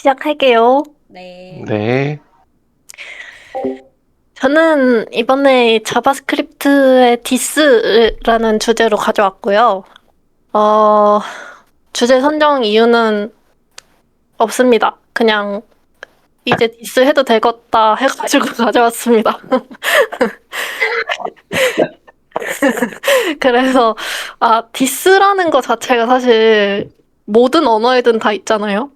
시작할게요. 네. 네. 저는 이번에 자바스크립트의 디스라는 주제로 가져왔고요. 어, 주제 선정 이유는 없습니다. 그냥 이제 디스 해도 되겠다 해가지고 가져왔습니다. 그래서, 디스라는 거 자체가 사실 모든 언어에든 다 있잖아요.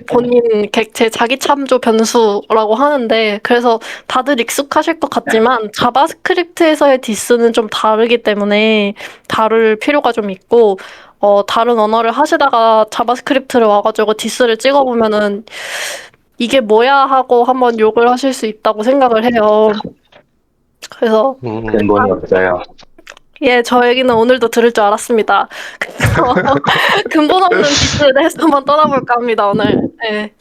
본인 객체 자기 참조 변수라고 하는데 그래서 다들 익숙하실 것 같지만 자바스크립트에서의 디스는 좀 다르기 때문에 다룰 필요가 좀 있고 다른 언어를 하시다가 자바스크립트를 와가지고 디스를 찍어보면은 이게 뭐야 하고 한번 욕을 하실 수 있다고 생각을 해요. 그래서 근본이 없어요. 예, 저 얘기는 오늘도 들을 줄 알았습니다. 그래서 근본 없는 디스에 대해서 한번 떠나볼까 합니다, 오늘. 네.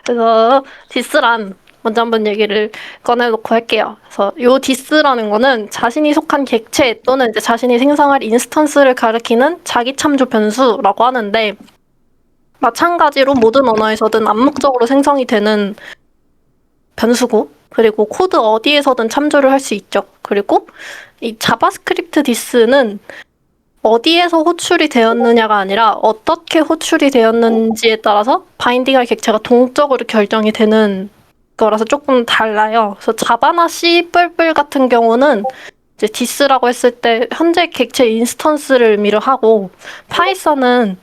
그래서 디스란 먼저 한번 얘기를 꺼내놓고 할게요. 그래서 요 디스라는 거는 자신이 속한 객체 또는 이제 자신이 생성할 인스턴스를 가리키는 자기 참조 변수라고 하는데 마찬가지로 모든 언어에서든 암묵적으로 생성이 되는 변수고 그리고 코드 어디에서든 참조를 할 수 있죠. 그리고 이 자바스크립트 디스는 어디에서 호출이 되었느냐가 아니라 어떻게 호출이 되었는지에 따라서 바인딩할 객체가 동적으로 결정이 되는 거라서 조금 달라요. 그래서 자바나 C++ 같은 경우는 이제 디스라고 했을 때 현재 객체 인스턴스를 의미를 하고 파이썬은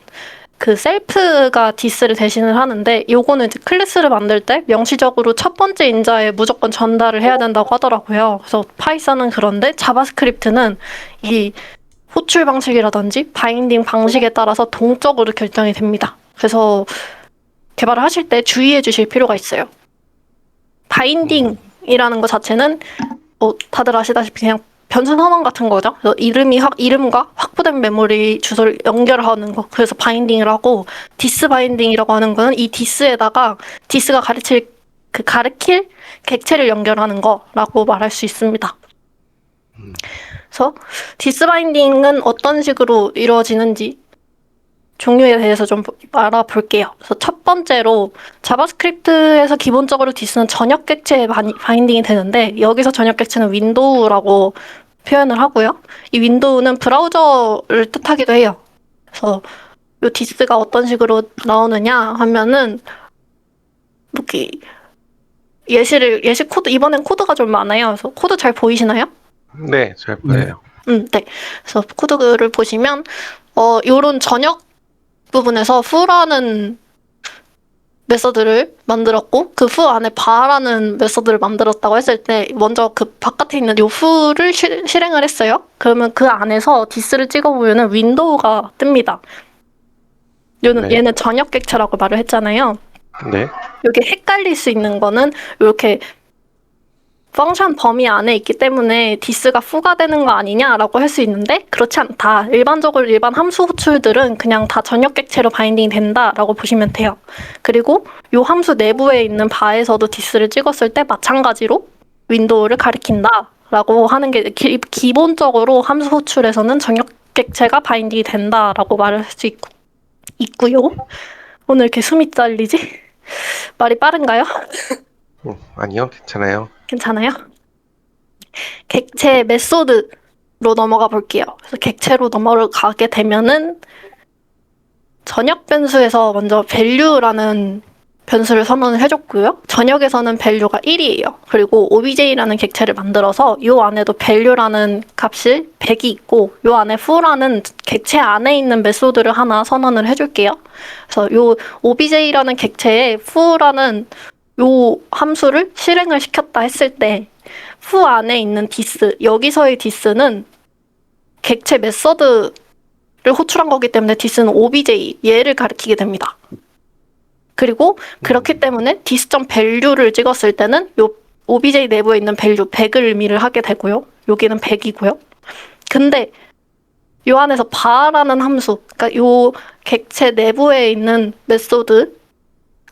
그 셀프가 디스를 대신을 하는데 요거는 이제 클래스를 만들 때 명시적으로 첫 번째 인자에 무조건 전달을 해야 된다고 하더라고요. 그래서 파이썬은 그런데 자바스크립트는 이 호출 방식이라든지 바인딩 방식에 따라서 동적으로 결정이 됩니다. 그래서 개발을 하실 때 주의해 주실 필요가 있어요. 바인딩이라는 것 자체는 다들 아시다시피 그냥 변수 선언 같은 거죠. 그래서 이름과 확보된 메모리 주소를 연결하는 거. 그래서 바인딩을 하고 디스 바인딩이라고 하는 거는 이 디스에다가 디스가 가리킬 객체를 연결하는 거라고 말할 수 있습니다. 그래서 디스 바인딩은 어떤 식으로 이루어지는지 종류에 대해서 좀 알아볼게요. 그래서 첫 번째로 자바스크립트에서 기본적으로 디스는 전역 객체에 바인딩이 되는데 여기서 전역 객체는 윈도우라고 표현을 하고요. 이 윈도우는 브라우저를 뜻하기도 해요. 그래서 이 디스가 어떤 식으로 나오느냐 하면은 이렇게 예시 코드 이번엔 코드가 좀 많아요. 그래서 코드 잘 보이시나요? 네, 잘 보여요. 네. 그래서 코드를 보시면 요런 전역 부분에서 foo라는 메서드를 만들었고 그 foo 안에 bar라는 메서드를 만들었다고 했을 때 먼저 그 바깥에 있는 요 foo를 실행을 했어요. 그러면 그 안에서 디스를 찍어보면 윈도우가 뜹니다. 네. 얘는 전역 객체라고 말을 했잖아요. 네. 이게 헷갈릴 수 있는 거는 이렇게 펑션 범위 안에 있기 때문에 디스가 fu가 되는 거 아니냐라고 할 수 있는데 그렇지 않다. 일반적으로 일반 함수 호출들은 그냥 다 전역 객체로 바인딩이 된다라고 보시면 돼요. 그리고 이 함수 내부에 있는 바에서도 디스를 찍었을 때 마찬가지로 윈도우를 가리킨다라고 하는 게 기본적으로 함수 호출에서는 전역 객체가 바인딩이 된다라고 말을 할 수 있고요. 오늘 이렇게 숨이 잘리지? 말이 빠른가요? 아니요, 괜찮아요. 괜찮아요? 객체 메소드로 넘어가 볼게요. 그래서 객체로 넘어가게 되면은 전역 변수에서 먼저 value라는 변수를 선언을 해줬고요. 전역에서는 value가 1이에요. 그리고 obj라는 객체를 만들어서 이 안에도 value라는 값이 100이 있고 이 안에 foo라는 객체 안에 있는 메소드를 하나 선언을 해줄게요. 그래서 이 obj라는 객체에 foo라는 이 함수를 실행을 시켰다 했을 때 foo 안에 있는 디스, 여기서의 디스는 객체 메서드를 호출한 거기 때문에 디스는 obj, 얘를 가리키게 됩니다. 그리고 그렇기 때문에 dis.value를 찍었을 때는 요 obj 내부에 있는 value 100을 의미를 하게 되고요. 여기는 100이고요. 근데 요 안에서 bar라는 함수, 그러니까 요 객체 내부에 있는 메소드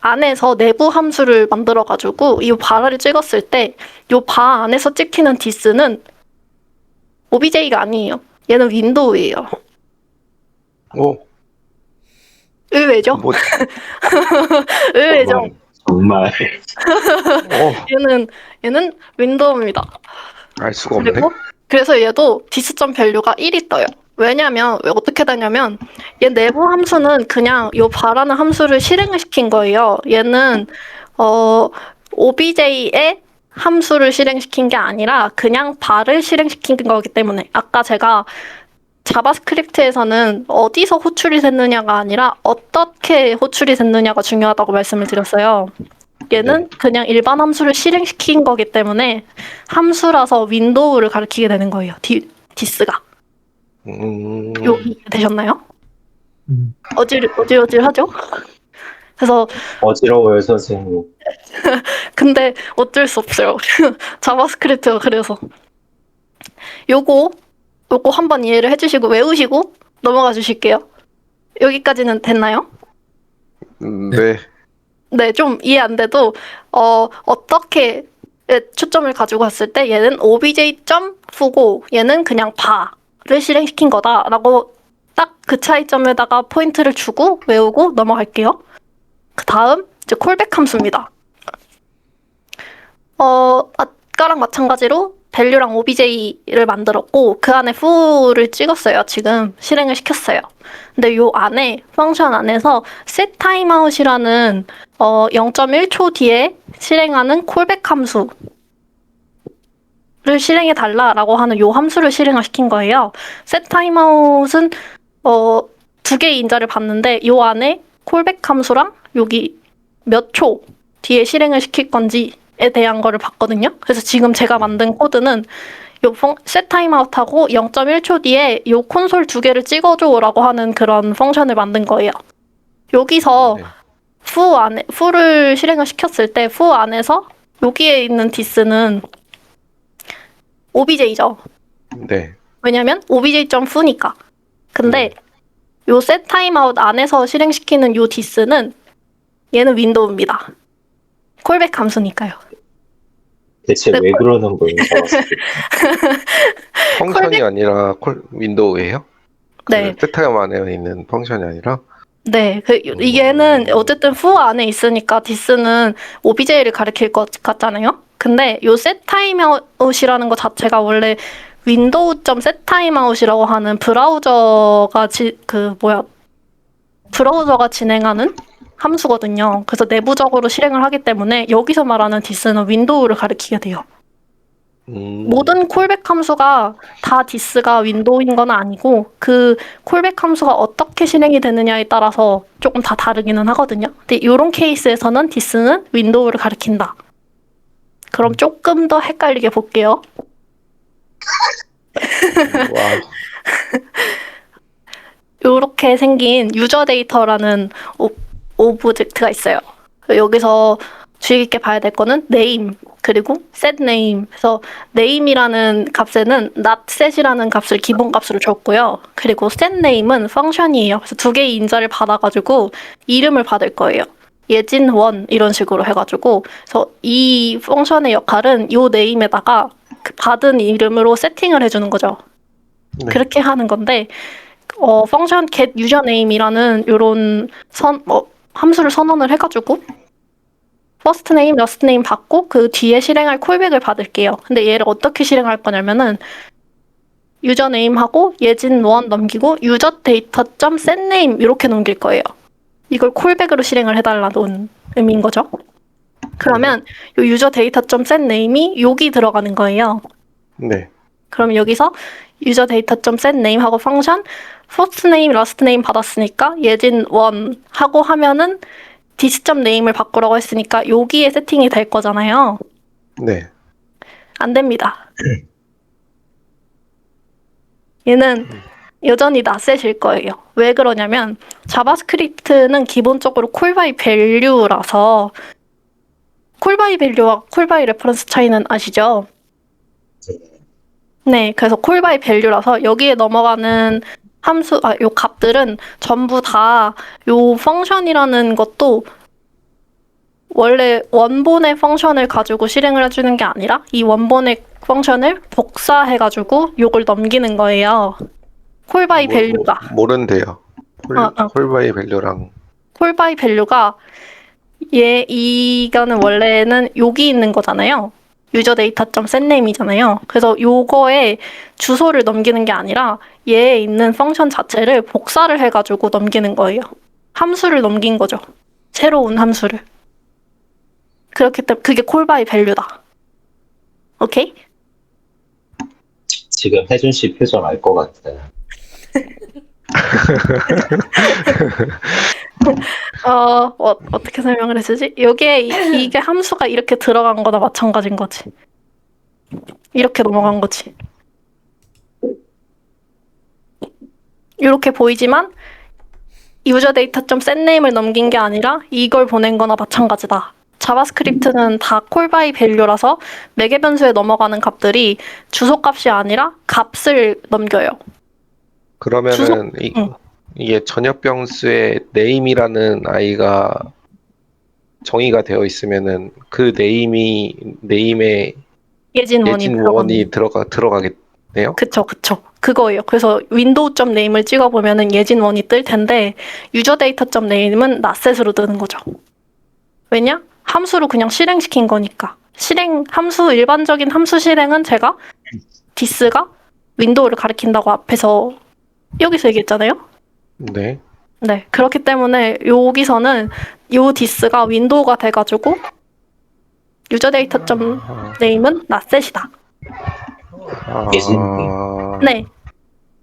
안에서 내부 함수를 만들어가지고 이 bar를 찍었을 때 이 bar 안에서 찍히는 디스는 obj가 아니에요. 얘는 윈도우예요. 오, 의외죠? 뭐, 의외죠? 정말. 얘는 윈도우입니다. 알 수가 없네. 그리고 그래서 얘도 디스점 밸류가 1이 떠요. 왜냐면 왜 어떻게 되냐면 얘 내부 함수는 그냥 요 바라는 함수를 실행을 시킨 거예요. 얘는 OBJ의 함수를 실행시킨 게 아니라 그냥 발을 실행시킨 거기 때문에 아까 제가 자바스크립트에서는 어디서 호출이 됐느냐가 아니라 어떻게 호출이 됐느냐가 중요하다고 말씀을 드렸어요. 얘는 그냥 일반 함수를 실행시킨 거기 때문에 함수라서 윈도우를 가리키게 되는 거예요. 디스가. 여기 되셨나요? 어질어질하죠? 그래서 어지러워요, 선생님. 근데 어쩔 수 없어요. 자바스크립트가 그래서 요거 한번 이해를 해주시고 외우시고 넘어가 주실게요. 여기까지는 됐나요? 네. 네, 좀 이해 안 돼도 어떻게 초점을 가지고 왔을 때 얘는 obj.fu고 얘는 그냥 바를 실행시킨 거다라고 딱 그 차이점에다가 포인트를 주고 외우고 넘어갈게요. 그 다음 이제 콜백 함수입니다. 아까랑 마찬가지로 밸류랑 obj를 만들었고 그 안에 fu를 찍었어요. 지금 실행을 시켰어요. 근데 요 안에 펑션 안에서 setTimeout이라는 0.1초 뒤에 실행하는 콜백 함수를 실행해 달라라고 하는 요 함수를 실행을 시킨 거예요. setTimeout은 두 개의 인자를 봤는데 요 안에 콜백 함수랑 여기 몇 초 뒤에 실행을 시킬 건지에 대한 거를 봤거든요. 그래서 지금 제가 만든 코드는 요 setTimeout하고 0.1초 뒤에 요 콘솔 두 개를 찍어줘라고 하는 그런 펑션을 만든 거예요. 여기서 네. fu를 실행을 시켰을 때 foo 안에서 여기에 있는 디스는 obj죠. 네. 왜냐면 obj.fu니까. 근데 요 setTimeout 안에서 실행시키는 요 디스는 얘는 윈도우입니다. 콜백 함수니까요. 대체 네, 왜 그러는 거예요, 자바스크립트? 펑션이 아니라 윈도우예요? 네. 세타임 안에 있는 펑션이 아니라? 네, 얘는 어쨌든 foo 안에 있으니까 디스는 obj를 가리킬 것 같잖아요. 근데 요 setTimeout이라는 것 자체가 원래 window.setTimeout이라고 하는 브라우저가 브라우저가 진행하는 함수거든요. 그래서 내부적으로 실행을 하기 때문에 여기서 말하는 디스는 윈도우를 가리키게 돼요. 모든 콜백 함수가 다 디스가 윈도우인 건 아니고 그 콜백 함수가 어떻게 실행이 되느냐에 따라서 조금 다 다르기는 하거든요. 근데 이런 케이스에서는 디스는 윈도우를 가리킨다. 그럼 조금 더 헷갈리게 볼게요. 와. 이렇게 생긴 유저 데이터라는 오브젝트가 있어요. 여기서 주의 깊게 봐야 될 거는 name 그리고 set name. 그래서 name이라는 값에는 not set이라는 값을 기본 값으로 줬고요. 그리고 set name은 펑션이에요. 그래서 두 개의 인자를 받아가지고 이름을 받을 거예요. 예진 원 이런 식으로 해가지고 그래서 이 펑션의 역할은 이 name에다가 그 받은 이름으로 세팅을 해주는 거죠. 네. 그렇게 하는 건데 펑션 get username이라는 요런 함수를 선언을 해가지고 first name, last name 받고 그 뒤에 실행할 콜백을 받을게요. 근데 얘를 어떻게 실행할 거냐면은 username하고 예진1 넘기고 userData.setName 이렇게 넘길 거예요. 이걸 콜백으로 실행을 해달라는 의미인 거죠. 그러면 요 userData.setName이 여기 들어가는 거예요. 네. 그럼 여기서 userData.setName 하고 펑션 first name, last name 받았으니까 예진1 하고 하면은 dis.name을 바꾸라고 했으니까 여기에 세팅이 될 거잖아요. 네. 안 됩니다. 얘는 여전히 낫셋일 거예요. 왜 그러냐면 자바스크립트는 기본적으로 콜 바이 밸류라서 콜 바이 밸류와 콜 바이 레퍼런스 차이는 아시죠? 네, 그래서 콜 바이 밸류라서 여기에 넘어가는 요 값들은 전부 다 요 펑션이라는 것도 원래 원본의 펑션을 가지고 실행을 해주는 게 아니라 이 원본의 펑션을 복사해가지고 요걸 넘기는 거예요. 콜 바이 밸류가. 모른대요. 콜 바이 밸류랑. 콜 바이 밸류가 이거는 원래는 여기 있는 거잖아요. 유저 data.setname이잖아요. 그래서 요거에 주소를 넘기는 게 아니라 얘에 있는 펑션 자체를 복사를 해가지고 넘기는 거예요. 함수를 넘긴 거죠. 새로운 함수를. 그렇기 때문에 그게 콜바이 밸류다. 오케이? 지금 혜준 씨 표정 알 것 같아요. 어떻게 설명을 해주지? 여기에 이게 함수가 이렇게 들어간 거나 마찬가지인 거지. 이렇게 넘어간 거지. 이렇게 보이지만 유저 data.setname을 넘긴 게 아니라 이걸 보낸 거나 마찬가지다. 자바스크립트는 다 콜바이 밸류라서 매개 변수에 넘어가는 값들이 주소 값이 아니라 값을 넘겨요. 그러면은 응. 이게 전역병수의 name이라는 아이가 정의가 되어 있으면은 그 네임에 예진원이 예진원이 들어가겠네요. 그쵸. 그거예요. 그래서 윈도우.name을 찍어보면은 예진원이 뜰 텐데 유저 data.name은 낫셋으로 뜨는 거죠. 왜냐? 함수로 그냥 실행시킨 거니까. 일반적인 함수 실행은 제가 디스가 윈도우를 가리킨다고 앞에서 여기서 얘기했잖아요. 네. 네, 그렇기 때문에 여기서는 요 디스가 윈도우가 돼가지고 유저 data.name은 낫셋이다. 예진님. 네,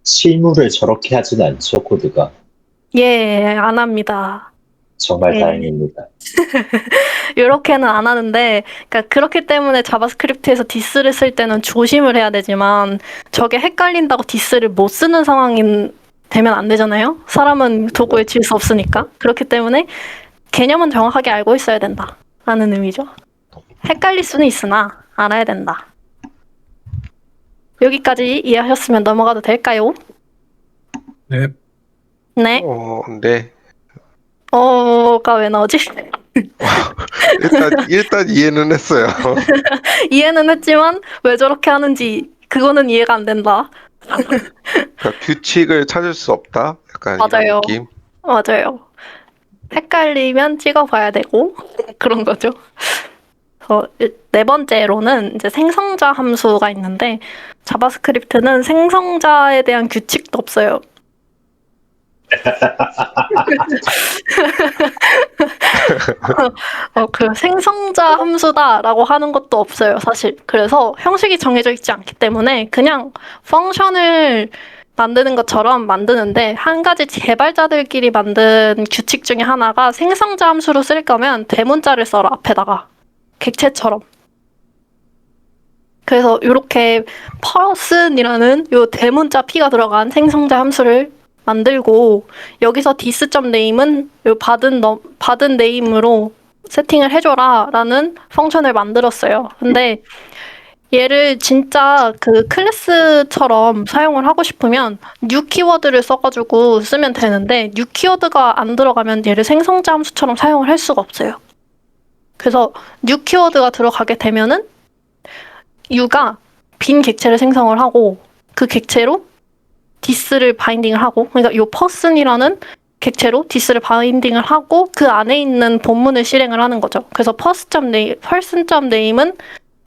실물을 저렇게 하진 않죠, 코드가. 예, 안 합니다. 정말 예. 다행입니다. 이렇게는 안 하는데, 그러니까 그렇기 때문에 자바스크립트에서 디스를 쓸 때는 조심을 해야 되지만 저게 헷갈린다고 디스를 못 쓰는 상황이 되면 안 되잖아요. 사람은 도구에 질 수 없으니까. 그렇기 때문에 개념은 정확하게 알고 있어야 된다라는 의미죠. 헷갈릴 수는 있으나 알아야 된다. 여기까지 이해하셨으면 넘어가도 될까요? 네. 네. 네. 가 왜 나오지? 일단 이해는 했어요. 이해는 했지만 왜 저렇게 하는지 그거는 이해가 안 된다. 그러니까 규칙을 찾을 수 없다. 약간 맞아요. 이런 느낌. 맞아요. 헷갈리면 찍어봐야 되고 그런 거죠. 네 번째로는 이제 생성자 함수가 있는데 자바스크립트는 생성자에 대한 규칙도 없어요. 그 생성자 함수다라고 하는 것도 없어요, 사실. 그래서 형식이 정해져 있지 않기 때문에 그냥 펑션을 만드는 것처럼 만드는데 한 가지 개발자들끼리 만든 규칙 중에 하나가 생성자 함수로 쓸 거면 대문자를 써라, 앞에다가. 객체처럼. 그래서 이렇게 person이라는 요 대문자 P가 들어간 생성자 함수를 만들고 여기서 dis.name은 요 받은 네임으로 세팅을 해줘라 라는 펑션을 만들었어요. 근데 얘를 진짜 그 클래스처럼 사용을 하고 싶으면 new 키워드를 써가지고 쓰면 되는데 new 키워드가 안 들어가면 얘를 생성자 함수처럼 사용을 할 수가 없어요. 그래서 new 키워드가 들어가게 되면은 u가 빈 객체를 생성을 하고 그 객체로 디스를 바인딩을 하고, 그러니까 요 person이라는 객체로 디스를 바인딩을 하고 그 안에 있는 본문을 실행을 하는 거죠. 그래서 person.name은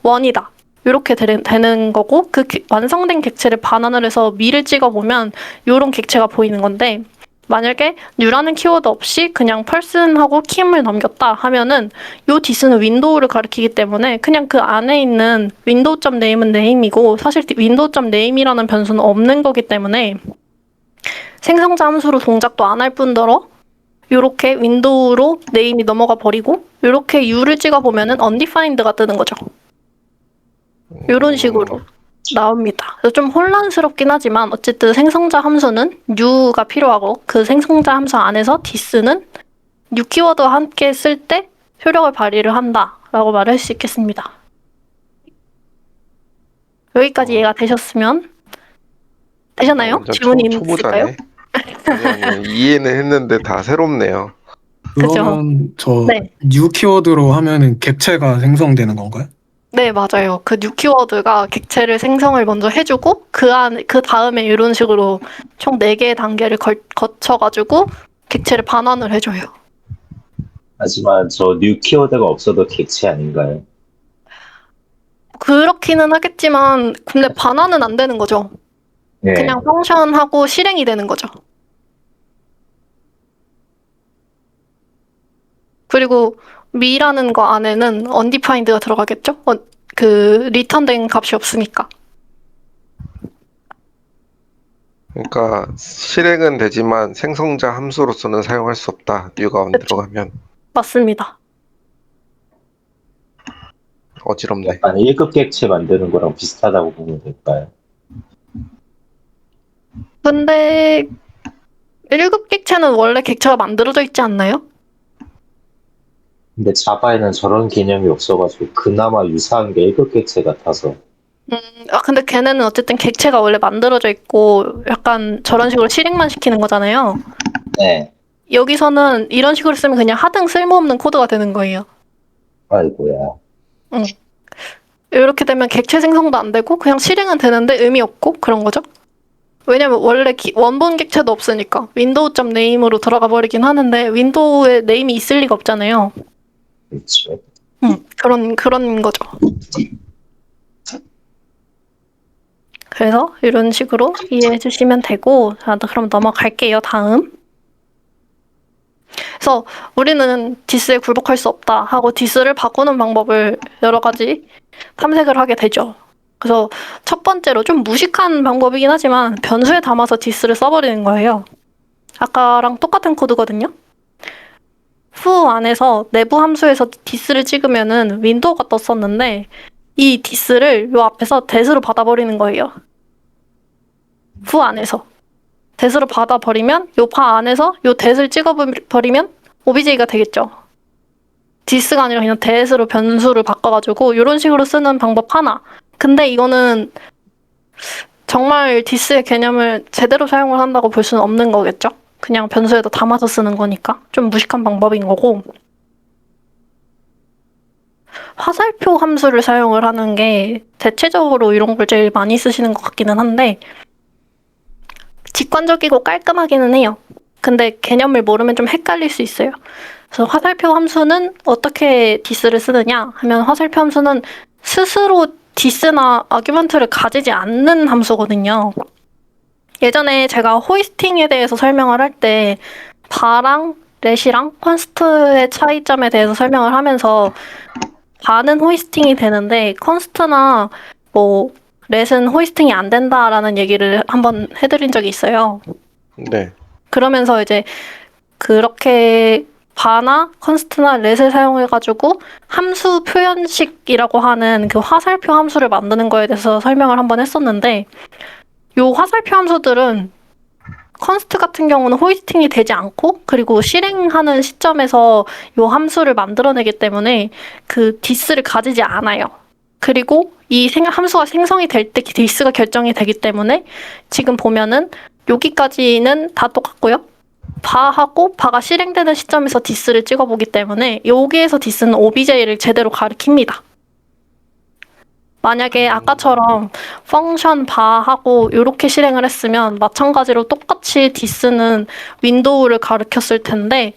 1이다. 이렇게 되는 거고 그 완성된 객체를 반환을 해서 미를 찍어보면 요런 객체가 보이는 건데 만약에 new라는 키워드 없이 그냥 person하고 키음을 넘겼다 하면은 요 디스는 윈도우를 가리키기 때문에 그냥 그 안에 있는 window.name은 name이고 사실 window.name이라는 변수는 없는 거기 때문에 생성자 함수로 동작도 안 할 뿐더러 요렇게 윈도우로 name이 넘어가 버리고 요렇게 u를 찍어보면은 undefined가 뜨는 거죠. 요런 식으로 나옵니다. 그래서 좀 혼란스럽긴 하지만 어쨌든 생성자 함수는 new가 필요하고 그 생성자 함수 안에서 dis는 new 키워드와 함께 쓸 때 효력을 발휘를 한다라고 말할 수 있겠습니다. 여기까지 이해가 되셨나요? 질문이 있을까요? 초보자네. 아니요. 이해는 했는데 다 새롭네요. 그러면 저 네. new 키워드로 하면은 객체가 생성되는 건가요? 네, 맞아요. 그 new 키워드가 객체를 생성을 먼저 해주고 그 다음에 이런 식으로 총 4개의 단계를 거쳐가지고 객체를 반환을 해줘요. 하지만 저 뉴 키워드가 없어도 객체 아닌가요? 그렇기는 하겠지만 근데 반환은 안 되는 거죠. 네. 그냥 펑션하고 실행이 되는 거죠. 그리고 미라는 거 안에는 undefined가 들어가겠죠? 그 리턴된 값이 없으니까. 그러니까 실행은 되지만 생성자 함수로서는 사용할 수 없다. 뉴가 그쵸. 들어가면 맞습니다. 어지럽네. 약간 1급 객체 만드는 거랑 비슷하다고 보면 될까요? 근데 1급 객체는 원래 객체가 만들어져 있지 않나요? 근데 자바에는 저런 개념이 없어가지고 그나마 유사한 게 1급 객체 같아서. 근데 걔네는 어쨌든 객체가 원래 만들어져 있고 약간 저런 식으로 실행만 시키는 거잖아요. 네. 여기서는 이런 식으로 쓰면 그냥 하등 쓸모없는 코드가 되는 거예요. 아이고야. 이렇게 되면 객체 생성도 안 되고 그냥 실행은 되는데 의미 없고 그런 거죠. 왜냐면 원래 원본 객체도 없으니까 윈도우.점 네임으로 들어가 버리긴 하는데 윈도우에 네임이 있을 리가 없잖아요. 그렇죠. 그런 거죠. 그래서 이런 식으로 이해해 주시면 되고, 자, 그럼 넘어갈게요. 다음. 그래서 우리는 디스에 굴복할 수 없다 하고 디스를 바꾸는 방법을 여러 가지 탐색을 하게 되죠. 그래서 첫 번째로 좀 무식한 방법이긴 하지만 변수에 담아서 디스를 써버리는 거예요. 아까랑 똑같은 코드거든요. 후 안에서 내부 함수에서 디스를 찍으면은 윈도우가 떴었는데 이 디스를 요 앞에서 대수로 받아버리는 거예요. 후 안에서. 대수로 받아버리면 요 바 안에서 요 대수를 찍어버리면 OBJ가 되겠죠. 디스가 아니라 그냥 대수로 변수를 바꿔가지고 이런 식으로 쓰는 방법 하나. 근데 이거는 정말 디스의 개념을 제대로 사용을 한다고 볼 수는 없는 거겠죠. 그냥 변수에다 담아서 쓰는 거니까 좀 무식한 방법인 거고. 화살표 함수를 사용을 하는 게 대체적으로 이런 걸 제일 많이 쓰시는 것 같기는 한데 직관적이고 깔끔하기는 해요. 근데 개념을 모르면 좀 헷갈릴 수 있어요. 그래서 화살표 함수는 어떻게 디스를 쓰느냐 하면 화살표 함수는 스스로 디스나 아규먼트를 가지지 않는 함수거든요. 예전에 제가 호이스팅에 대해서 설명을 할 때 바랑 렛이랑 컨스트의 차이점에 대해서 설명을 하면서 바는 호이스팅이 되는데 컨스트나 뭐 렛은 호이스팅이 안 된다라는 얘기를 한번 해드린 적이 있어요. 네. 그러면서 이제 그렇게 바나 컨스트나 렛을 사용해가지고 함수 표현식이라고 하는 그 화살표 함수를 만드는 거에 대해서 설명을 한번 했었는데 요 화살표 함수들은 컨스트 같은 경우는 호이스팅이 되지 않고 그리고 실행하는 시점에서 요 함수를 만들어내기 때문에 그 디스를 가지지 않아요. 그리고 이 함수가 생성이 될 때 디스가 결정이 되기 때문에 지금 보면은 여기까지는 다 똑같고요. 바하고 바가 실행되는 시점에서 디스를 찍어보기 때문에 여기에서 디스는 OBJ를 제대로 가리킵니다. 만약에 아까처럼 펑션 바하고 이렇게 실행을 했으면 마찬가지로 똑같이 디스는 윈도우를 가리켰을 텐데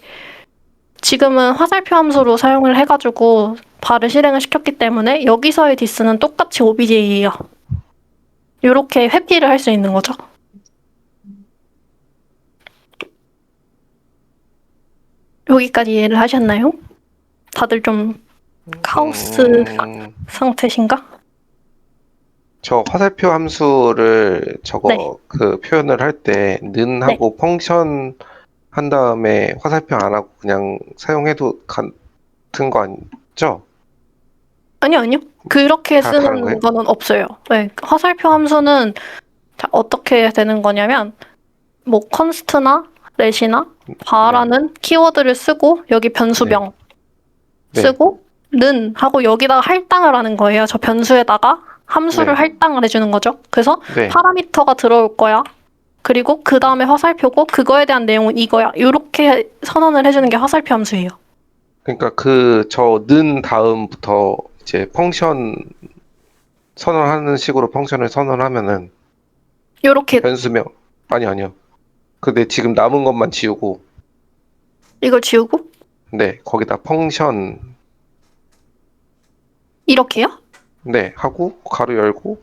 지금은 화살표 함수로 사용을 해가지고 바를 실행을 시켰기 때문에 여기서의 디스는 똑같이 OBJ예요. 이렇게 회피를 할 수 있는 거죠. 여기까지 이해를 하셨나요? 다들 좀 카오스 상태신가? 저 화살표 함수를 저거 네. 그 표현을 할 때 는 하고 펑션 한 다음에 화살표 안 하고 그냥 사용해도 같은 거 아니죠? 아니요. 그렇게 다른 쓰는 거예요? 거는 없어요. 네, 화살표 함수는 자, 어떻게 되는 거냐면 뭐 컨스트나 렛이나 바라는 키워드를 쓰고 여기 변수명 네. 쓰고 는 하고 여기다가 할당을 하는 거예요. 저 변수에다가 함수를 네. 할당을 해주는 거죠. 그래서 네. 파라미터가 들어올 거야. 그리고 그 다음에 화살표고 그거에 대한 내용은 이거야. 이렇게 선언을 해주는 게 화살표 함수예요. 그러니까 그 저 는 다음부터 이제 펑션 선언하는 식으로 펑션을 선언하면은 이렇게 변수명 아니요. 근데 지금 남은 것만 지우고 이걸 지우고 네, 거기다 펑션, 이렇게요? 네, 하고, 가로 열고,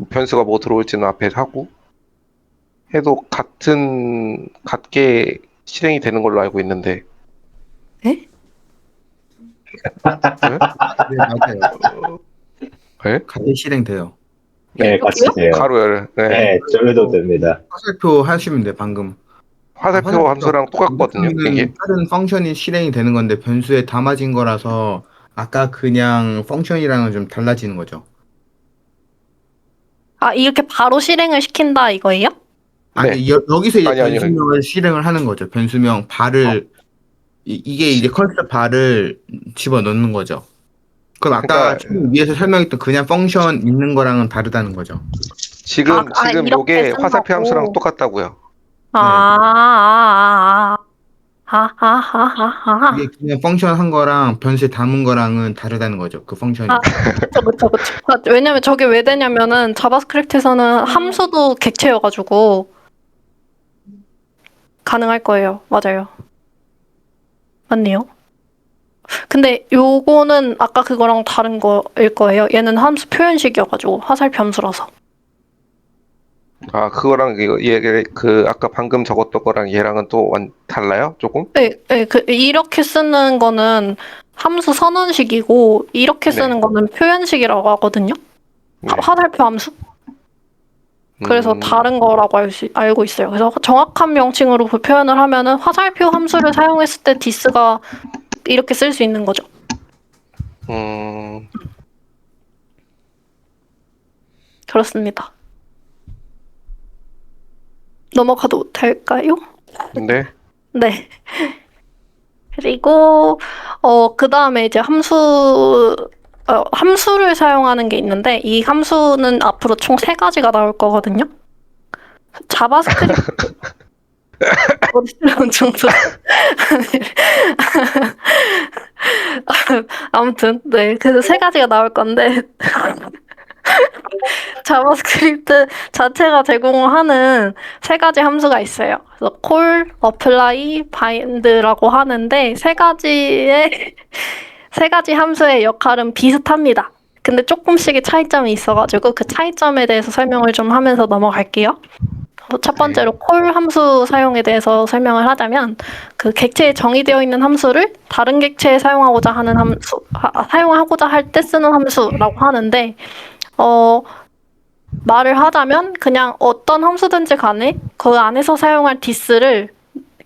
변수가 뭐 들어올지는 앞에 하고, 해도 같게 실행이 되는 걸로 알고 있는데, 네? 네? 네, 맞아요. 네? 같이 실행돼요. 네, 같이 여기요? 돼요. 가로 열, 네. 네, 저희도 됩니다. 화살표 하시면 돼요, 방금. 화살표 함수랑 똑같거든요, 이게. 다른 펑션이 실행이 되는 건데 변수에 담아진 거라서 아까 그냥 펑션이랑은 좀 달라지는 거죠. 아, 이렇게 바로 실행을 시킨다 이거예요? 아니, 네. 여기서 이제 아니요. 변수명을 실행을 하는 거죠. 변수명 발을 이게 이제 컨셉 발을 집어 넣는 거죠. 그럼 아까 그러니까 처음 위에서 설명했던 그냥 펑션 있는 거랑은 다르다는 거죠. 지금 이렇게 요게 화살표 쓴다고? 함수랑 똑같다고요. 이게 그냥 펑션 한 거랑 변수에 담은 거랑은 다르다는 거죠. 그 펑션이. 그쵸. 왜냐면 저게 왜 되냐면은 자바스크립트에서는 함수도 객체여가지고 가능할 거예요. 맞아요. 맞네요. 근데 요거는 아까 그거랑 다른 거일 거예요. 얘는 함수 표현식이어가지고 화살표 함수라서. 아, 그거랑 아까 방금 적었던 거랑 얘랑은 또 달라요? 조금? 네, 이렇게 쓰는 거는 함수 선언식이고 이렇게 네. 쓰는 거는 표현식이라고 하거든요. 네. 화살표 함수. 그래서 음, 다른 거라고 알고 있어요. 그래서 정확한 명칭으로 표현을 하면은 화살표 함수를 사용했을 때 디스가 이렇게 쓸 수 있는 거죠. 그렇습니다. 넘어가도 될까요? 네. 네. 그리고 그 다음에 이제 함수를 사용하는 게 있는데 이 함수는 앞으로 총 3가지가 나올 거거든요. 자바스크립트 어디서 정도 아무튼 네 그래서 3가지가 나올 건데 자바스크립트 자체가 제공하는 3가지 함수가 있어요. 그래서 call, apply, bind라고 하는데 3가지 함수의 역할은 비슷합니다. 근데 조금씩의 차이점이 있어가지고 그 차이점에 대해서 설명을 좀 하면서 넘어갈게요. 첫 번째로 call 함수 사용에 대해서 설명을 하자면 그 객체에 정의되어 있는 함수를 다른 객체에 사용하고자 하는 사용하고자 할 때 쓰는 함수라고 하는데 말을 하자면 그냥 어떤 함수든지 간에 그 안에서 사용할 디스를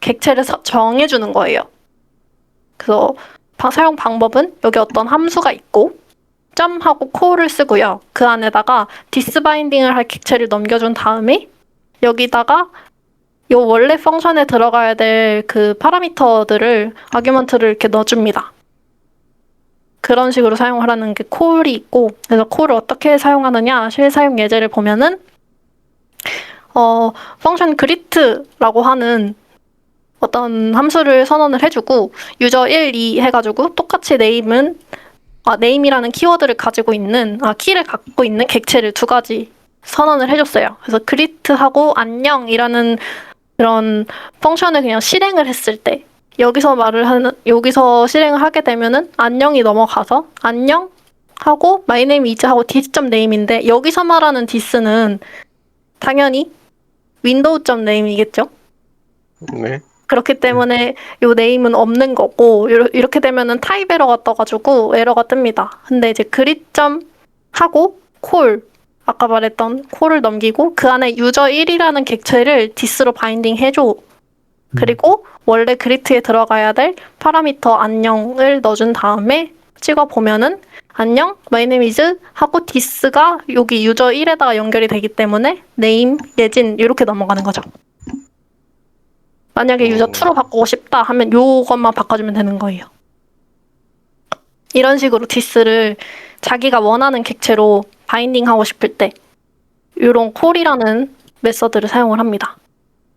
객체를 정해주는 거예요. 그래서 사용 방법은 여기 어떤 함수가 있고 점하고 call을 쓰고요. 그 안에다가 디스 바인딩을 할 객체를 넘겨준 다음에 여기다가 요 원래 펑션에 들어가야 될 그 파라미터들을 아규먼트를 이렇게 넣어줍니다. 그런 식으로 사용하라는 게 call이 있고 그래서 call을 어떻게 사용하느냐 실사용 예제를 보면은 펑션 greet라고 하는 어떤 함수를 선언을 해주고 유저 1, 2 해가지고 똑같이 name이라는 키워드를 가지고 있는 키를 갖고 있는 객체를 2가지 선언을 해줬어요. 그래서 greet하고 안녕이라는 그런 펑션을 그냥 실행을 했을 때 여기서 실행을 하게 되면은 안녕이 넘어가서 안녕 하고 my name is 하고 this.name인데 여기서 말하는 this는 당연히 window.name이겠죠. 네. 그렇기 때문에 요 name은 없는 거고 이렇게 되면은 타입 에러가 떠가지고 에러가 뜹니다. 근데 이제 greet. 하고 call 아까 말했던 call을 넘기고 그 안에 유저 1이라는 객체를 this로 바인딩 해줘. 그리고 원래 greet에 들어가야 될 파라미터 안녕을 넣어준 다음에 찍어보면은 안녕, my name is 하고 this가 여기 유저 1에다가 연결이 되기 때문에 name, 예진 이렇게 넘어가는 거죠. 만약에 유저 2로 바꾸고 싶다 하면 요것만 바꿔주면 되는 거예요. 이런 식으로 this를 자기가 원하는 객체로 바인딩하고 싶을 때 이런 call이라는 메서드를 사용을 합니다.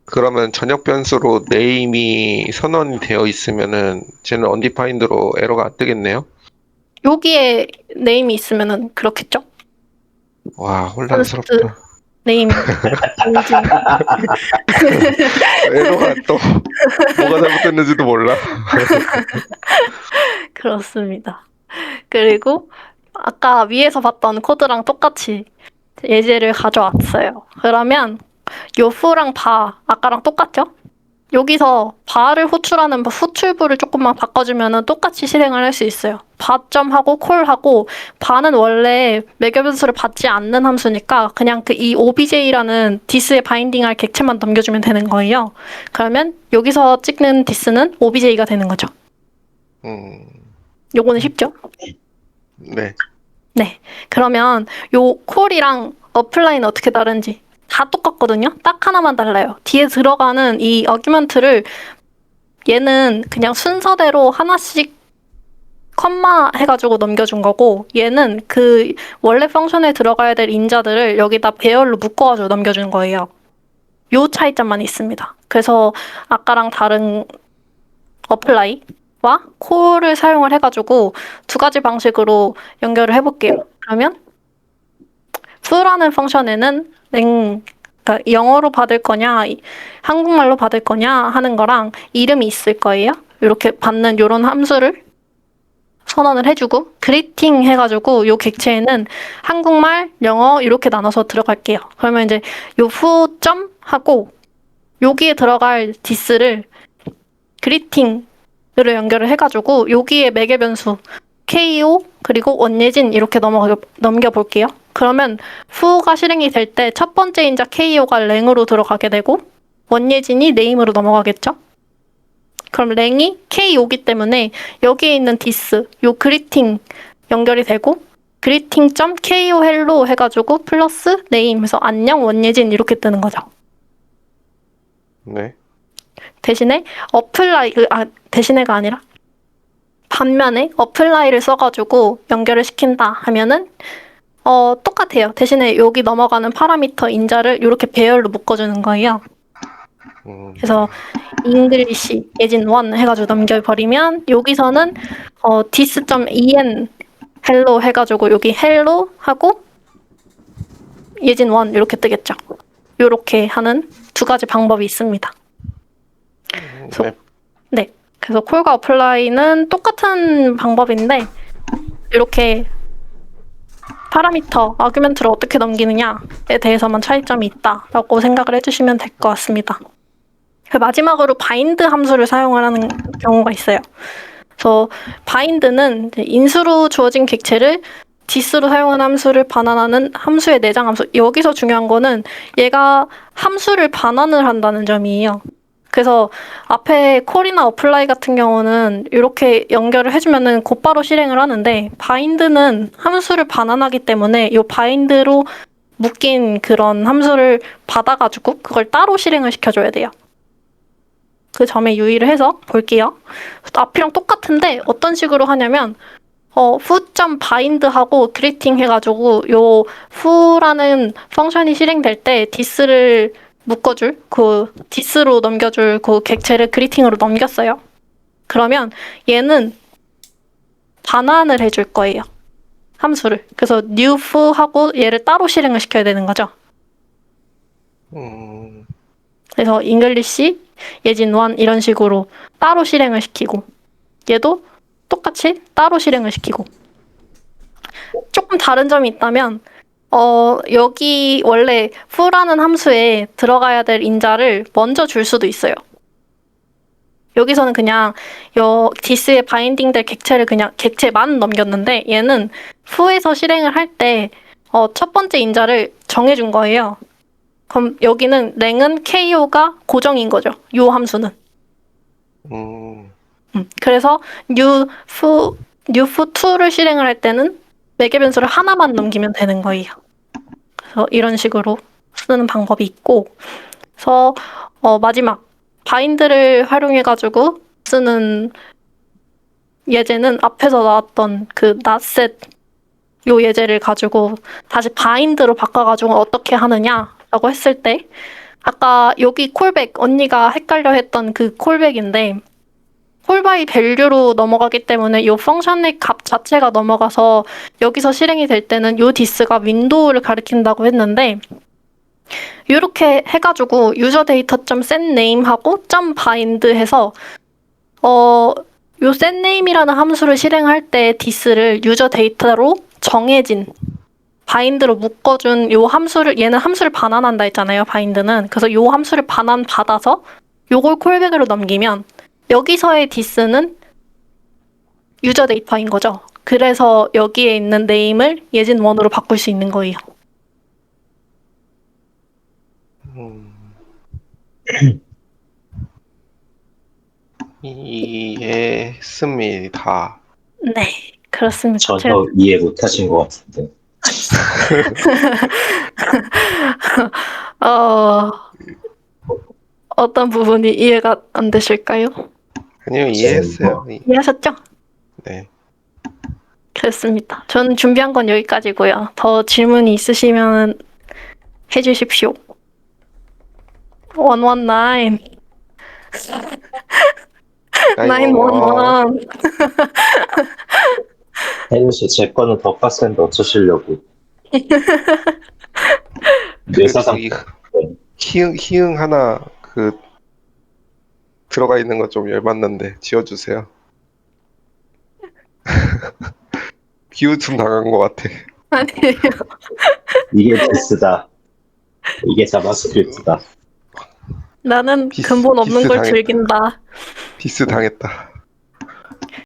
그러면 전역 변수로 name이 선언이 되어 있으면은 쟤는 undefined로 에러가 안 뜨겠네요? 여기에 name이 있으면은 그렇겠죠? 와, 혼란스럽다. 네임 인증. 에러가 또 뭐가 잘못됐는지도 몰라. 그렇습니다. 그리고 아까 위에서 봤던 코드랑 똑같이 예제를 가져왔어요. 그러면 요 f랑 바 아까랑 똑같죠? 여기서 바를 호출하는 호출부를 조금만 바꿔주면 똑같이 실행을 할 수 있어요. 바점하고 콜하고 바는 원래 매개 변수를 받지 않는 함수니까 그냥 그 이 obj라는 디스에 바인딩할 객체만 넘겨주면 되는 거예요. 그러면 여기서 찍는 디스는 obj가 되는 거죠. 요거는 쉽죠? 네. 네. 그러면 요 콜이랑 어플라이는 어떻게 다른지 다 똑같거든요. 딱 하나만 달라요. 뒤에 들어가는 이 어규먼트를 얘는 그냥 순서대로 하나씩 컴마 해가지고 넘겨준 거고 얘는 그 원래 펑션에 들어가야 될 인자들을 여기다 배열로 묶어가지고 넘겨준 거예요. 요 차이점만 있습니다. 그래서 아까랑 다른 어플라이와 콜을 사용을 해가지고 두 가지 방식으로 연결을 해볼게요. 그러면 f라는 펑션에는 그러니까 영어로 받을 거냐, 한국말로 받을 거냐 하는 거랑 이름이 있을 거예요. 이렇게 받는 요런 함수를 선언을 해주고 그리팅 해가지고 요 객체에는 한국말, 영어 이렇게 나눠서 들어갈게요. 그러면 이제 요 f점 하고 여기에 들어갈 디스를 그리팅으로 연결을 해가지고 여기에 매개 변수 KO 그리고 원예진 이렇게 넘겨볼게요. 그러면 fu가 실행이 될 때 첫 번째 인자 KO가 랭으로 들어가게 되고 원예진이 네임으로 넘어가겠죠. 그럼 랭이 KO기 때문에 여기에 있는 디스, 요 그리팅 연결이 되고 그리팅.ko hello 해가지고 플러스 네임 해서 안녕 원예진 이렇게 뜨는 거죠. 네. 대신에 대신에가 아니라 반면에 어플라이를 써가지고 연결을 시킨다 하면은 똑같아요. 대신에 여기 넘어가는 파라미터 인자를 이렇게 배열로 묶어주는 거예요. 그래서 English 예진 1 해가지고 넘겨버리면 여기서는 this.en hello 해가지고 여기 hello 하고 예진 1 이렇게 뜨겠죠. 이렇게 하는 두 가지 방법이 있습니다. 네. 네. 그래서 콜과 어플라이는 똑같은 방법인데 이렇게 파라미터, 아규멘트를 어떻게 넘기느냐에 대해서만 차이점이 있다라고 생각을 해주시면 될 것 같습니다. 마지막으로 바인드 함수를 사용을 하는 경우가 있어요. 그래서 바인드는 인수로 주어진 객체를 디스로 사용한 함수를 반환하는 함수의 내장 함수. 여기서 중요한 거는 얘가 함수를 반환을 한다는 점이에요. 그래서 앞에 콜이나 어플라이 같은 경우는 이렇게 연결을 해주면은 곧바로 실행을 하는데 바인드는 함수를 반환하기 때문에 이 바인드로 묶인 그런 함수를 받아가지고 그걸 따로 실행을 시켜줘야 돼요. 그 점에 유의를 해서 볼게요. 앞이랑 똑같은데 어떤 식으로 하냐면 foo.bind하고 greeting 해가지고 요 foo라는 펑션이 실행될 때 this를 묶어줄 그 this로 넘겨줄 그 객체를 greeting으로 넘겼어요. 그러면 얘는 반환을 해줄 거예요. 함수를. 그래서 new foo하고 얘를 따로 실행을 시켜야 되는 거죠. 그래서 English 예진 1 이런 식으로 따로 실행을 시키고 얘도 똑같이 따로 실행을 시키고 조금 다른 점이 있다면 여기 원래 foo라는 함수에 들어가야 될 인자를 먼저 줄 수도 있어요. 여기서는 그냥 this에 바인딩 될 객체를 그냥 객체만 넘겼는데 얘는 foo에서 실행을 할 때 첫 번째 인자를 정해준 거예요. 그럼 여기는 랭은 KO가 고정인 거죠. 요 함수는. 그래서 new foo2를 실행을 할 때는 매개 변수를 하나만 넘기면 되는 거예요. 그래서 이런 식으로 쓰는 방법이 있고, 그래서 마지막 바인드를 활용해가지고 쓰는 예제는 앞에서 나왔던 그 notset 요 예제를 가지고 다시 바인드로 바꿔가지고 어떻게 하느냐라고 했을 때 아까 여기 콜백 언니가 헷갈려 했던 그 콜백인데 콜바이 밸류로 넘어가기 때문에 이 펑션의 값 자체가 넘어가서 여기서 실행이 될 때는 이 디스가 윈도우를 가리킨다고 했는데 이렇게 해가지고 유저 데이터 .setName하고 .bind 해서 요 setName이라는 함수를 실행할 때 디스를 유저 데이터로 정해진 바인드로 묶어준 요 함수를 얘는 함수를 반환한다 했잖아요. 바인드는. 그래서 요 함수를 반환 받아서 요걸 콜백으로 넘기면 여기서의 디스는 유저 데이터인 거죠. 그래서 여기에 있는 네임을 예진1으로 바꿀 수 있는 거예요. 이해했습니다. 네, 그렇습니다. 전혀 이해 못하신 것 같은데. 어떤 부분이 이해가 안 되실까요? 아니요, 이해했어요. 이해하셨죠? 네. 그렇습니다. 전 준비한 건 여기까지고요. 더 질문이 있으시면 해주십시오. 119. 911. 혜윤씨, 제 거는 더 빡센데 어쩌시려고. 뇌사상 저기 희응 하나 들어가 있는 거 좀 열받는데 지워주세요. 비웃음 당한 것 같아. 아니에요. 이게 디스다. 이게 자바스크립트다. 나는 디스- 근본 없는 디스 걸 당했다. 즐긴다. 디스 당했다.